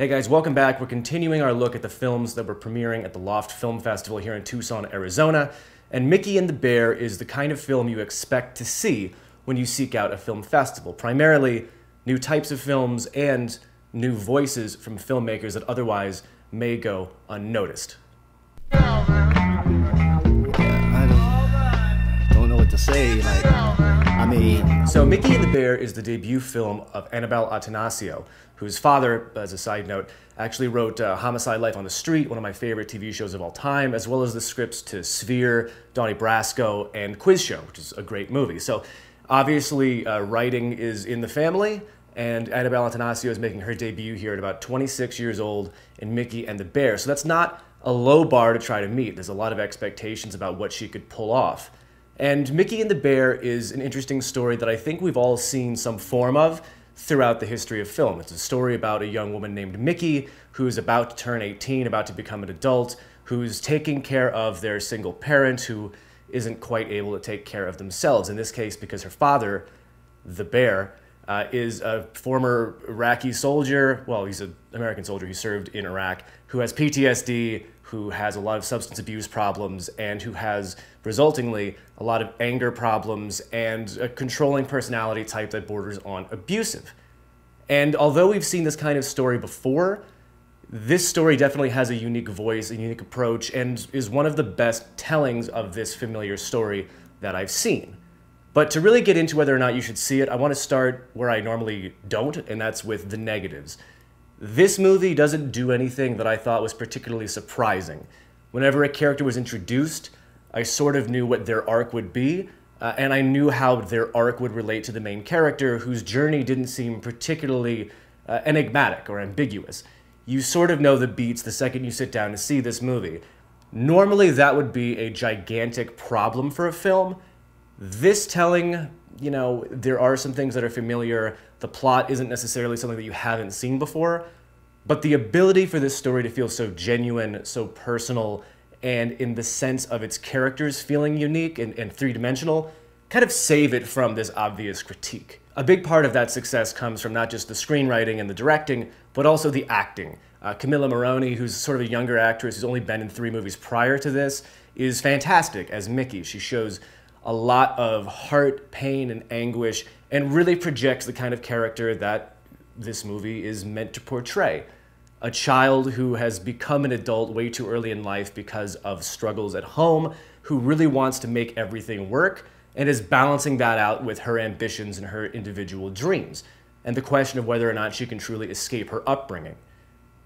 Hey guys, welcome back. We're continuing our look at the films that were premiering at the Loft Film Festival here in Tucson, Arizona. And Mickey and the Bear is the kind of film you expect to see when you seek out a film festival. Primarily, new types of films and new voices from filmmakers that otherwise may go unnoticed. I don't know what to say. So Mickey and the Bear is the debut film of Anabelle Attanasio, whose father, as a side note, actually wrote Homicide: Life on the Street, one of my favorite TV shows of all time, as well as the scripts to Sphere, Donnie Brasco, and Quiz Show, which is a great movie. So obviously writing is in the family, and Anabelle Attanasio is making her debut here at about 26 years old in Mickey and the Bear. So that's not a low bar to try to meet. There's a lot of expectations about what she could pull off. And Mickey and the Bear is an interesting story that I think we've all seen some form of throughout the history of film. It's a story about a young woman named Mickey who's about to turn 18, about to become an adult, who's taking care of their single parent who isn't quite able to take care of themselves. In this case, because her father, the Bear, is a former Iraqi soldier. Well, he's an American soldier who served in Iraq, who has PTSD, who has a lot of substance abuse problems, and who has, resultingly, a lot of anger problems and a controlling personality type that borders on abusive. And although we've seen this kind of story before, this story definitely has a unique voice, a unique approach, and is one of the best tellings of this familiar story that I've seen. But to really get into whether or not you should see it, I want to start where I normally don't, and that's with the negatives. This movie doesn't do anything that I thought was particularly surprising. Whenever a character was introduced, I sort of knew what their arc would be, and I knew how their arc would relate to the main character, whose journey didn't seem particularly enigmatic or ambiguous. You sort of know the beats the second you sit down to see this movie. Normally, that would be a gigantic problem for a film. This telling, you know, there are some things that are familiar. The plot isn't necessarily something that you haven't seen before, but the ability for this story to feel so genuine, so personal, and in the sense of its characters feeling unique and three-dimensional, kind of save it from this obvious critique. A big part of that success comes from not just the screenwriting and the directing, but also the acting. Camilla Morrone, who's sort of a younger actress who's only been in 3 movies prior to this, is fantastic as Mickey. She shows a lot of heart, pain, and anguish, and really projects the kind of character that this movie is meant to portray. A child who has become an adult way too early in life because of struggles at home, who really wants to make everything work, and is balancing that out with her ambitions and her individual dreams, and the question of whether or not she can truly escape her upbringing.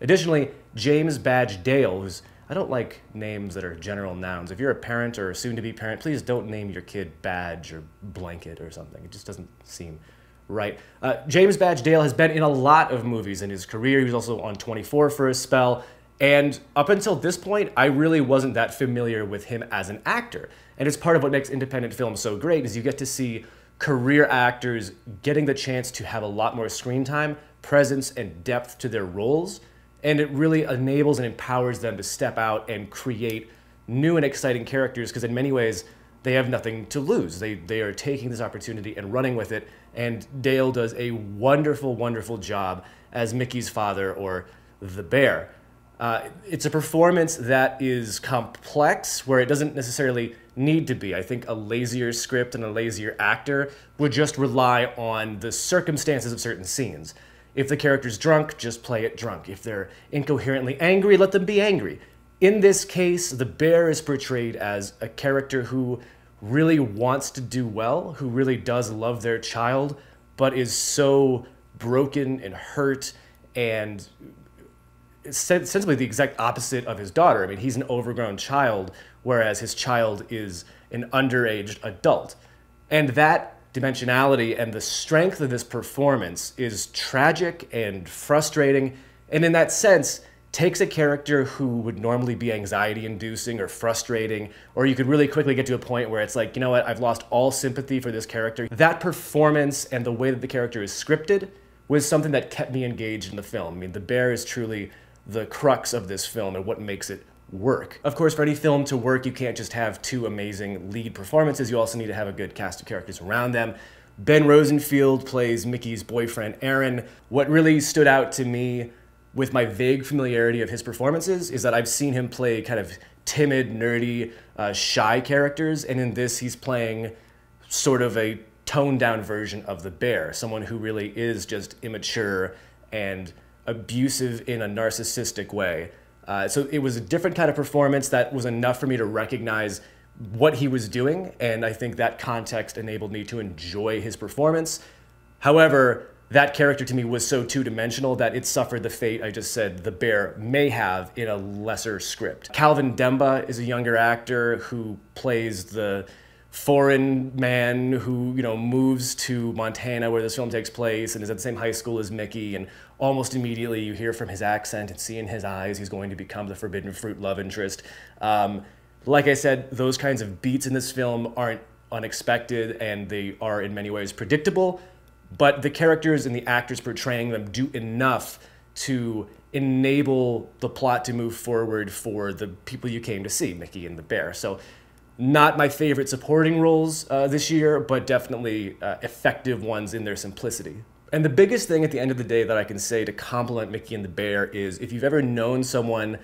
Additionally, James Badge Dale, who's I don't like names that are general nouns. If you're a parent or a soon-to-be parent, please don't name your kid Badge or Blanket or something. It just doesn't seem right. James Badge Dale has been in a lot of movies in his career. He was also on 24 for a spell. And up until this point, I really wasn't that familiar with him as an actor. And it's part of what makes independent film so great is you get to see career actors getting the chance to have a lot more screen time, presence, and depth to their roles. And it really enables and empowers them to step out and create new and exciting characters because in many ways, they have nothing to lose. They are taking this opportunity and running with it. And Dale does a wonderful, wonderful job as Mickey's father or the Bear. It's a performance that is complex where it doesn't necessarily need to be. I think a lazier script and a lazier actor would just rely on the circumstances of certain scenes. If the character's drunk, just play it drunk. If they're incoherently angry, let them be angry. In this case, the Bear is portrayed as a character who really wants to do well, who really does love their child, but is so broken and hurt and essentially the exact opposite of his daughter. I mean, he's an overgrown child, whereas his child is an underage adult. And that dimensionality and the strength of this performance is tragic and frustrating, and in that sense, takes a character who would normally be anxiety-inducing or frustrating, or you could really quickly get to a point where it's like, you know what, I've lost all sympathy for this character. That performance and the way that the character is scripted was something that kept me engaged in the film. I mean, the Bear is truly the crux of this film and what makes it work. Of course, for any film to work, you can't just have 2 amazing lead performances. You also need to have a good cast of characters around them. Ben Rosenfield plays Mickey's boyfriend, Aaron. What really stood out to me with my vague familiarity of his performances is that I've seen him play kind of timid, nerdy, shy characters, and in this he's playing sort of a toned down version of the bear, someone who really is just immature and abusive in a narcissistic way. So it was a different kind of performance that was enough for me to recognize what he was doing, and I think that context enabled me to enjoy his performance. However, that character to me was so two-dimensional that it suffered the fate I just said the bear may have in a lesser script. Calvin Demba is a younger actor who plays the foreign man who, moves to Montana where this film takes place and is at the same high school as Mickey, and almost immediately you hear from his accent and see in his eyes he's going to become the forbidden fruit love interest. Like I said, those kinds of beats in this film aren't unexpected and they are in many ways predictable, but the characters and the actors portraying them do enough to enable the plot to move forward for the people you came to see, Mickey and the bear. So not my favorite supporting roles this year, but definitely effective ones in their simplicity. And the biggest thing at the end of the day that I can say to compliment Mickey and the Bear is if you've ever known someone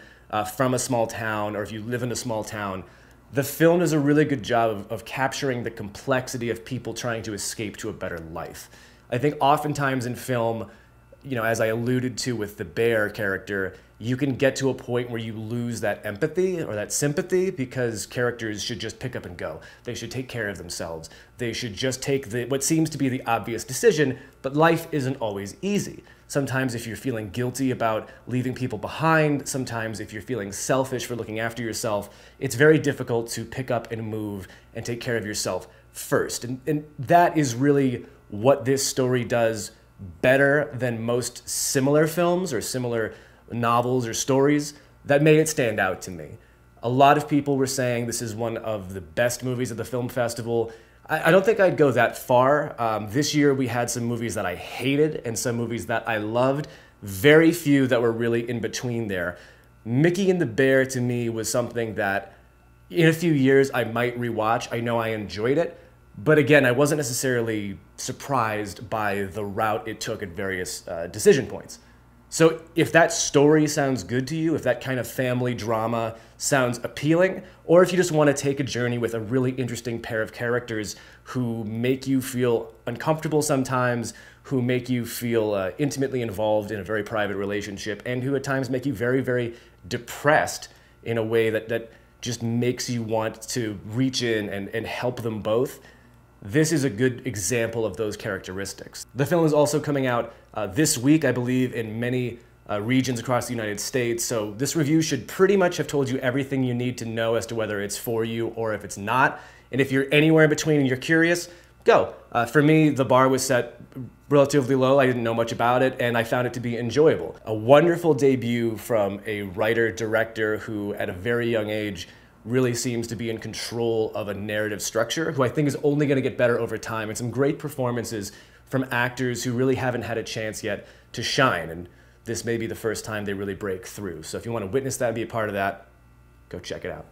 from a small town, or if you live in a small town, the film does a really good job of capturing the complexity of people trying to escape to a better life. I think oftentimes in film, as I alluded to with the bear character, you can get to a point where you lose that empathy or that sympathy because characters should just pick up and go. They should take care of themselves. They should just take what seems to be the obvious decision, but life isn't always easy. Sometimes if you're feeling guilty about leaving people behind, sometimes if you're feeling selfish for looking after yourself, it's very difficult to pick up and move and take care of yourself first. And that is really what this story does better than most similar films or similar novels or stories that made it stand out to me. A lot of people were saying this is one of the best movies at the film festival. I don't think I'd go that far. This year we had some movies that I hated and some movies that I loved. Very few that were really in between there. Mickey and the Bear to me was something that in a few years I might rewatch. I know I enjoyed it, but again, I wasn't necessarily surprised by the route it took at various decision points. So if that story sounds good to you, if that kind of family drama sounds appealing, or if you just want to take a journey with a really interesting pair of characters who make you feel uncomfortable sometimes, who make you feel intimately involved in a very private relationship, and who at times make you very, very depressed in a way that just makes you want to reach in and help them both, this is a good example of those characteristics. The film is also coming out this week, I believe, in many regions across the United States, so this review should pretty much have told you everything you need to know as to whether it's for you or if it's not. And if you're anywhere in between and you're curious, go. For me, the bar was set relatively low. I didn't know much about it, and I found it to be enjoyable. A wonderful debut from a writer-director who, at a very young age, really seems to be in control of a narrative structure, who I think is only going to get better over time, and some great performances from actors who really haven't had a chance yet to shine, and this may be the first time they really break through. So if you want to witness that and be a part of that, go check it out.